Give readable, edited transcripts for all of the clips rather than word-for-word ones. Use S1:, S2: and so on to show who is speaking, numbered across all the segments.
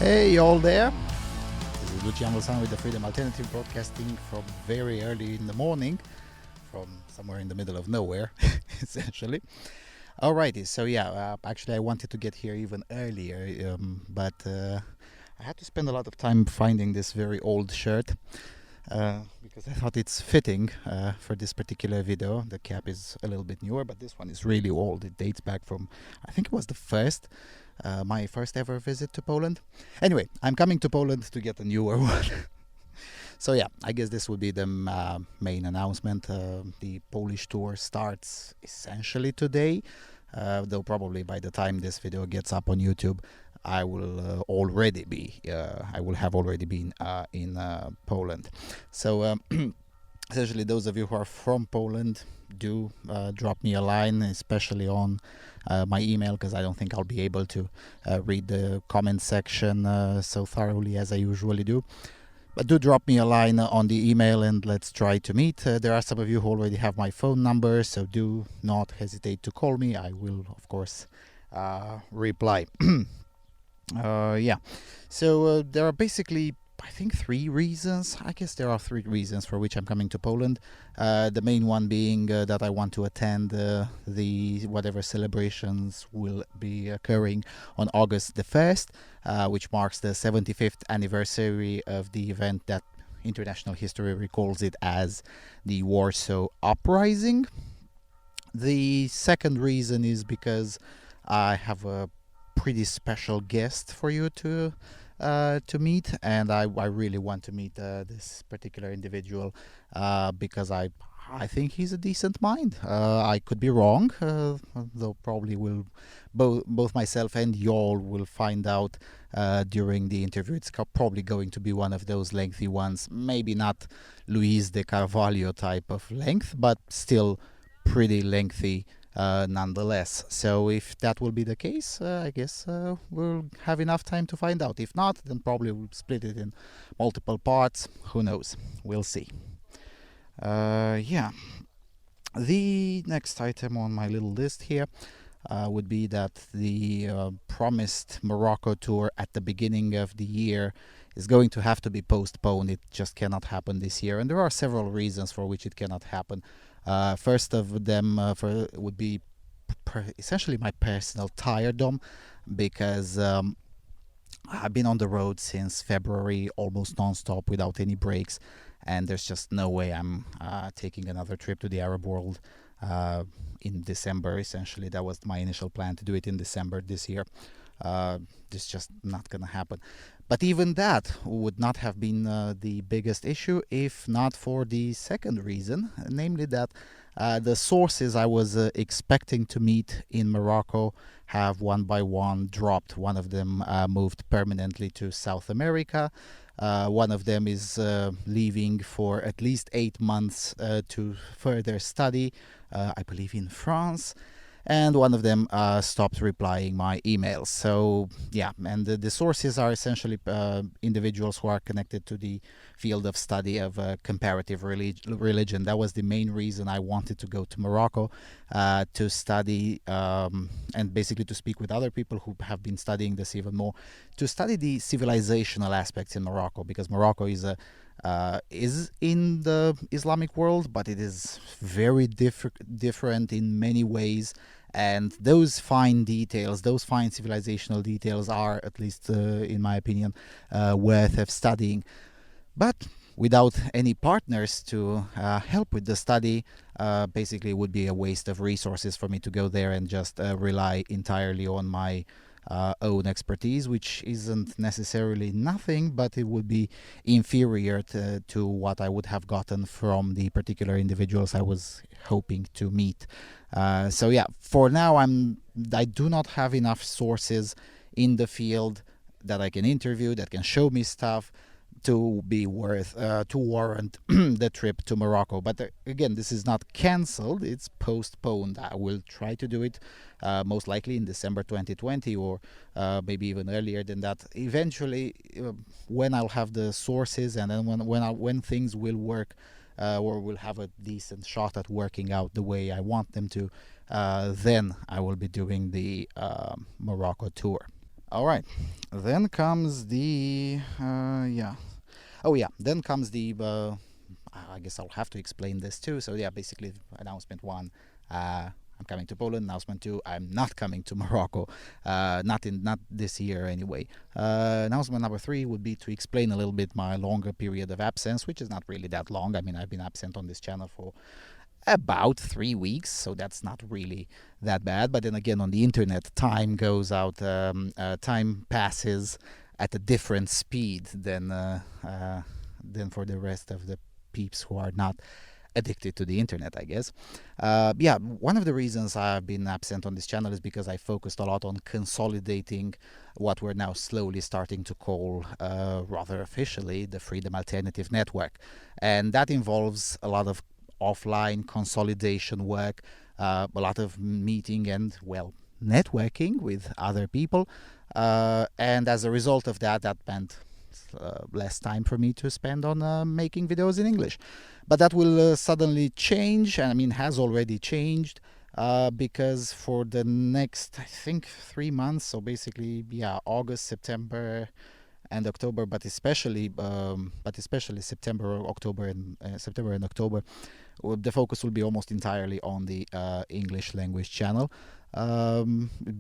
S1: Hey, all there. This is Luciano San with the Freedom Alternative, broadcasting from very early in the morning, from somewhere in the middle of nowhere, essentially. Alrighty, so actually I wanted to get here even earlier, but I had to spend a lot of time finding this very old shirt because I thought it's fitting for this particular video. The cap is a little bit newer, but this one is really old. It dates back from, I think it was my first ever visit to Poland. Anyway, I'm coming to Poland to get a newer one. So I guess this will be the main announcement. The Polish tour starts essentially today, though probably by the time this video gets up on YouTube, I will have already been in Poland. So essentially, those of you who are from Poland, do drop me a line, especially on my email, because I don't think I'll be able to read the comment section so thoroughly as I usually do. But do drop me a line on the email and let's try to meet. There are some of you who already have my phone number, so do not hesitate to call me. I will, of course, reply. So there are basically, I think, three reasons. I guess there are three reasons for which I'm coming to Poland. The main one being that I want to attend the whatever celebrations will be occurring on August the 1st, which marks the 75th anniversary of the event that international history recalls it as the Warsaw Uprising. The second reason is because I have a pretty special guest for you to meet, and I really want to meet this particular individual because I think he's a decent mind. I could be wrong, though probably will both myself and y'all will find out during the interview. It's probably going to be one of those lengthy ones, maybe not Luis de Carvalho type of length, but still pretty lengthy nonetheless. So if that will be the case, I guess we'll have enough time to find out. If not, then probably we'll split it in multiple parts. Who knows? We'll see. The next item on my little list here would be that the promised Morocco tour at the beginning of the year is going to have to be postponed. It just cannot happen this year, and there are several reasons for which it cannot happen. First of them would be essentially my personal tiredom, because I've been on the road since February, almost non-stop without any breaks, and there's just no way I'm taking another trip to the Arab world in December. Essentially, that was my initial plan, to do it in December this year. This just not gonna happen. But even that would not have been the biggest issue if not for the second reason, namely that the sources I was expecting to meet in Morocco have one by one dropped. One of them moved permanently to South America. One of them is leaving for at least 8 months to further study, I believe in France. And one of them stopped replying my emails. So and the sources are essentially individuals who are connected to the field of study of comparative religion. That was the main reason I wanted to go to Morocco, to study and basically to speak with other people who have been studying this even more, to study the civilizational aspects in Morocco, because Morocco is in the Islamic world, but it is very different in many ways, and those fine details, those fine civilizational details are, at least in my opinion, worth of studying. But without any partners to help with the study, basically it would be a waste of resources for me to go there and just rely entirely on my own expertise, which isn't necessarily nothing, but it would be inferior to what I would have gotten from the particular individuals I was hoping to meet. For now, I do not have enough sources in the field that I can interview, that can show me stuff to be worth to warrant the trip to Morocco. But again, this is not cancelled, it's postponed. I will try to do it most likely in December 2020, or maybe even earlier than that, eventually, when I'll have the sources, and then when things will work, or will have a decent shot at working out the way I want them to, then I will be doing the Morocco tour. All right. Then comes the yeah. Oh yeah. Then comes the. I guess I'll have to explain this too. So yeah, basically, announcement one. I'm coming to Poland. Announcement two. I'm not coming to Morocco. Not this year anyway. Announcement number three would be to explain a little bit my longer period of absence, which is not really that long. I mean, I've been absent on this channel for about 3 weeks, so that's not really that bad. But then again, on the internet, time goes out, time passes at a different speed than for the rest of the peeps who are not addicted to the internet, I guess. Yeah, one of the reasons I've been absent on this channel is because I focused a lot on consolidating what we're now slowly starting to call, rather officially, the Freedom Alternative Network. And that involves a lot of offline consolidation work, a lot of meeting and, well, networking with other people. And as a result of that, that meant less time for me to spend on making videos in English. But that will suddenly change, and I mean, has already changed. Because for the next, I think, 3 months, so basically, yeah, August, September, and October, but especially September and October, the focus will be almost entirely on the English language channel.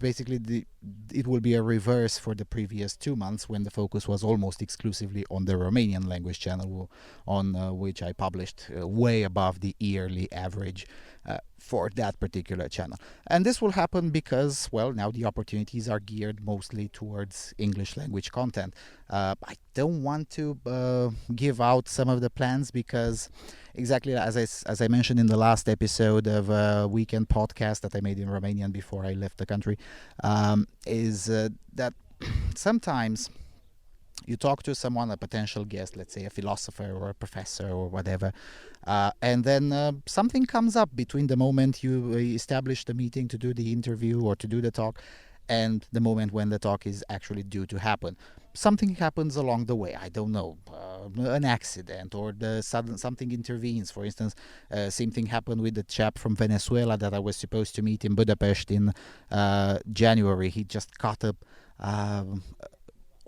S1: Basically, it will be a reverse for the previous 2 months when the focus was almost exclusively on the Romanian language channel, on which I published way above the yearly average for that particular channel. And this will happen because, well, now the opportunities are geared mostly towards English language content. I don't want to give out some of the plans because, exactly as I mentioned in the last episode of a weekend podcast that I made in Romanian before I left the country, is that sometimes you talk to someone, a potential guest, let's say a philosopher or a professor or whatever, and then something comes up between the moment you establish the meeting to do the interview or to do the talk and the moment when the talk is actually due to happen. Something happens along the way. I don't know, an accident, or the sudden something intervenes. For instance, same thing happened with the chap from Venezuela that I was supposed to meet in Budapest in January. He just caught up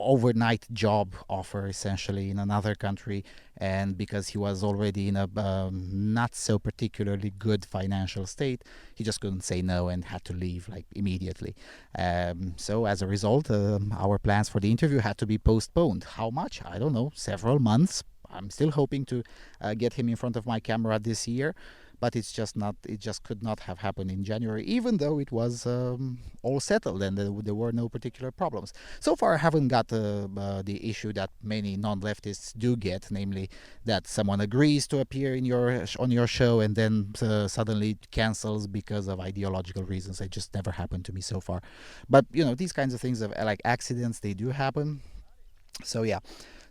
S1: overnight job offer essentially in another country, and because he was already in a not so particularly good financial state, he just couldn't say no and had to leave like immediately. So as a result, our plans for the interview had to be postponed. How much? I don't know, several months. I'm still hoping to get him in front of my camera this year, but it just could not have happened in January, even though it was all settled and there were no particular problems. So far, I haven't got the issue that many non-leftists do get, namely that someone agrees to appear on your show and then suddenly cancels because of ideological reasons. It just never happened to me so far. But these kinds of things, of like accidents, they do happen. So yeah,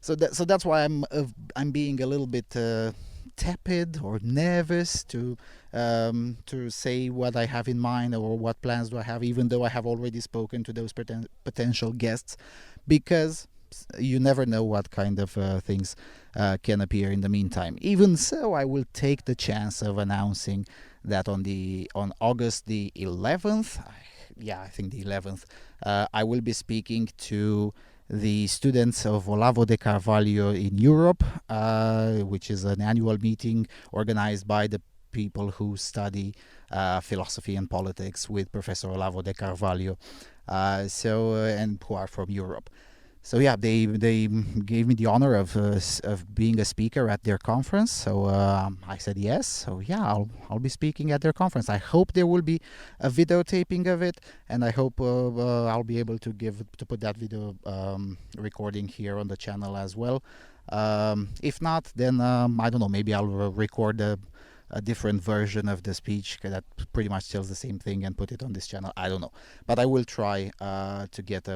S1: so that's why I'm being a little bit tepid or nervous to say what I have in mind or what plans do I have, even though I have already spoken to those potential guests, because you never know what kind of things can appear in the meantime. Even so, I will take the chance of announcing that on August the 11th, I think the 11th, I will be speaking to the students of Olavo de Carvalho in Europe, which is an annual meeting organized by the people who study philosophy and politics with Professor Olavo de Carvalho, and who are from Europe. So yeah, they gave me the honor of being a speaker at their conference. So I said yes. So yeah, I'll be speaking at their conference. I hope there will be a videotaping of it, and I hope I'll be able to put that video recording here on the channel as well. If not, then I don't know. Maybe I'll record a different version of the speech that pretty much tells the same thing and put it on this channel. I don't know, but I will try to get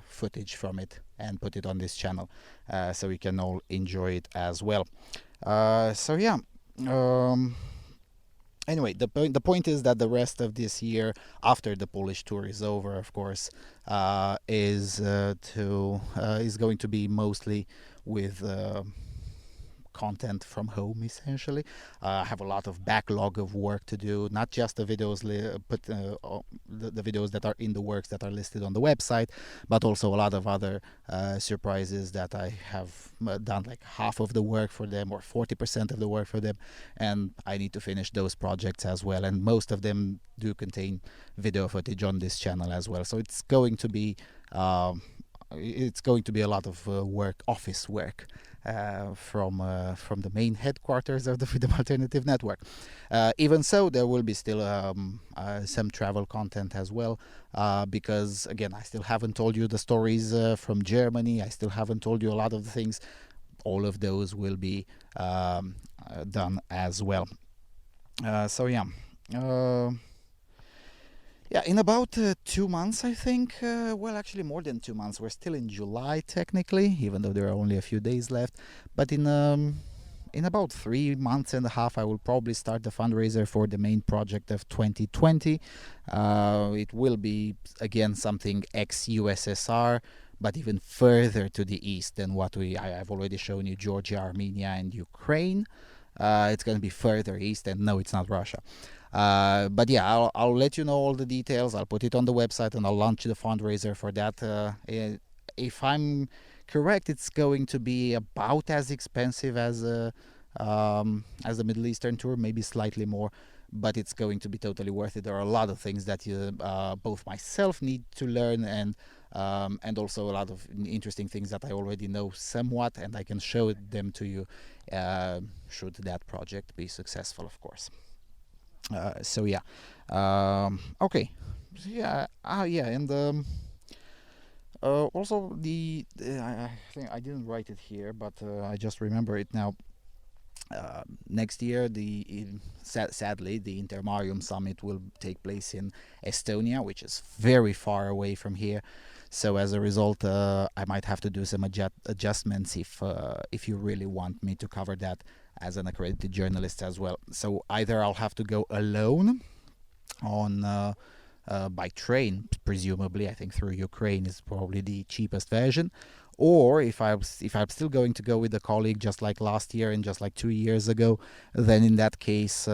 S1: footage from it and put it on this channel so we can all enjoy it as well. So yeah. Anyway, the point is that the rest of this year, after the Polish tour is over, of course, is going to be mostly with content from home essentially. I have a lot of backlog of work to do, not just the videos, the videos that are in the works that are listed on the website, but also a lot of other surprises that I have done like half of the work for them or 40% of the work for them, and I need to finish those projects as well. And most of them do contain video footage on this channel as well. So it's going to be a lot of work, office work, from the main headquarters of the Freedom Alternative Network. Even so, there will be still some travel content as well, because again, I still haven't told you the stories from Germany. I still haven't told you a lot of the things. All of those will be done as well. So yeah. Yeah, in about 2 months, I think. Well, actually, more than 2 months. We're still in July, technically, even though there are only a few days left. But in about 3 months and a half, I will probably start the fundraiser for the main project of 2020. It will be again something ex-USSR, but even further to the east than what I've already shown you: Georgia, Armenia, and Ukraine. It's going to be further east, and no, it's not Russia. But yeah, I'll let you know all the details. I'll put it on the website, and I'll launch the fundraiser for that. If I'm correct, it's going to be about as expensive as the Middle Eastern tour, maybe slightly more, but it's going to be totally worth it. There are a lot of things that both myself need to learn, and also a lot of interesting things that I already know somewhat, and I can show them to you should that project be successful, of course. So yeah, okay, so yeah, yeah, and also I think I didn't write it here, but I just remember it now. Next year, sadly, the Intermarium Summit will take place in Estonia, which is very far away from here. So as a result, I might have to do some adjustments if you really want me to cover that as an accredited journalist as well. So either I'll have to go alone on by train, presumably. I think through Ukraine is probably the cheapest version. Or if I'm still going to go with a colleague, just like last year and just like 2 years ago, then in that case,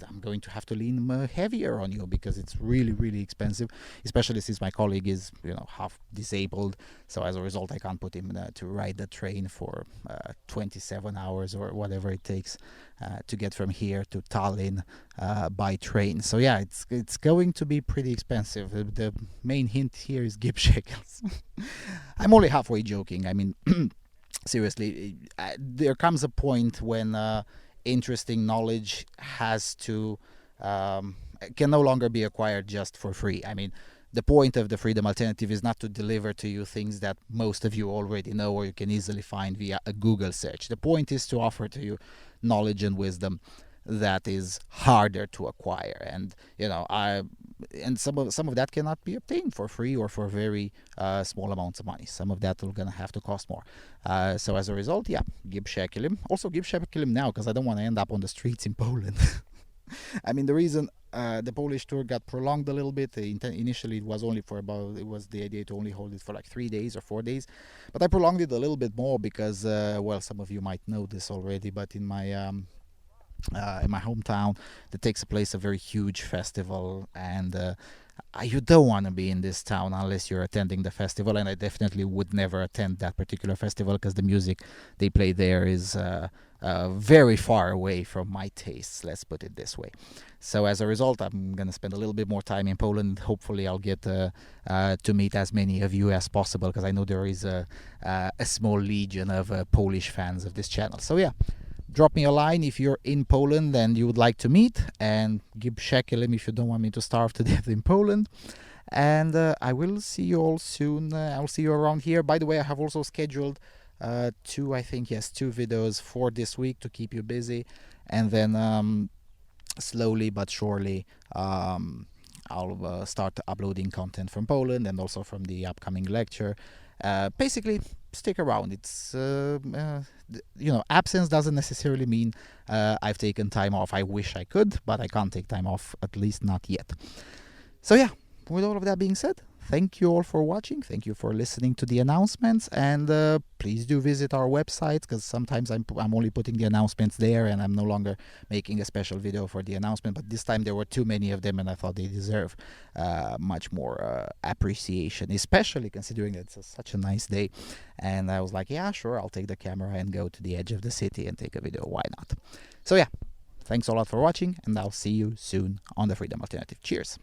S1: I'm going to have to lean heavier on you, because it's really, really expensive, especially since my colleague is, half disabled. So as a result, I can't put him to ride the train for 27 hours or whatever it takes to get from here to Tallinn by train. So yeah, it's going to be pretty expensive. The main hint here is give shekels. I'm only halfway joking. I mean, seriously, there comes a point when interesting knowledge can no longer be acquired just for free. I mean, the point of the Freedom Alternative is not to deliver to you things that most of you already know or you can easily find via a Google search. The point is to offer to you knowledge and wisdom that is harder to acquire, and some of that cannot be obtained for free or for very small amounts of money. Some of that are gonna have to cost more. So as a result, yeah, give shekelim. Also give shekelim now, because I don't want to end up on the streets in Poland. I mean, the reason the Polish tour got prolonged a little bit. Initially, it was the idea to only hold it for like 3 days or 4 days, but I prolonged it a little bit more because, well, some of you might know this already, but in my hometown, there takes place a very huge festival, and you don't want to be in this town unless you're attending the festival, and I definitely would never attend that particular festival because the music they play there is very far away from my tastes, let's put it this way. So as a result, I'm going to spend a little bit more time in Poland. Hopefully I'll get to meet as many of you as possible, because I know there is a small legion of Polish fans of this channel. So yeah, drop me a line if you're in Poland and you would like to meet, and give shekelim if you don't want me to starve to death in Poland. And I will see you all soon. I'll see you around here. By the way, I have also scheduled two videos for this week to keep you busy, and then slowly but surely I'll start uploading content from Poland and also from the upcoming lecture. Basically, stick around. It's absence doesn't necessarily mean I've taken time off. I wish I could, but I can't take time off, at least not yet. So yeah, with all of that being said, thank you all for watching. Thank you for listening to the announcements, and please do visit our website, because sometimes I'm only putting the announcements there and I'm no longer making a special video for the announcement. But this time there were too many of them, and I thought they deserve much more appreciation, especially considering that it's such a nice day. And I was like, yeah, sure, I'll take the camera and go to the edge of the city and take a video. Why not? So yeah, thanks a lot for watching, and I'll see you soon on the Freedom Alternative. Cheers.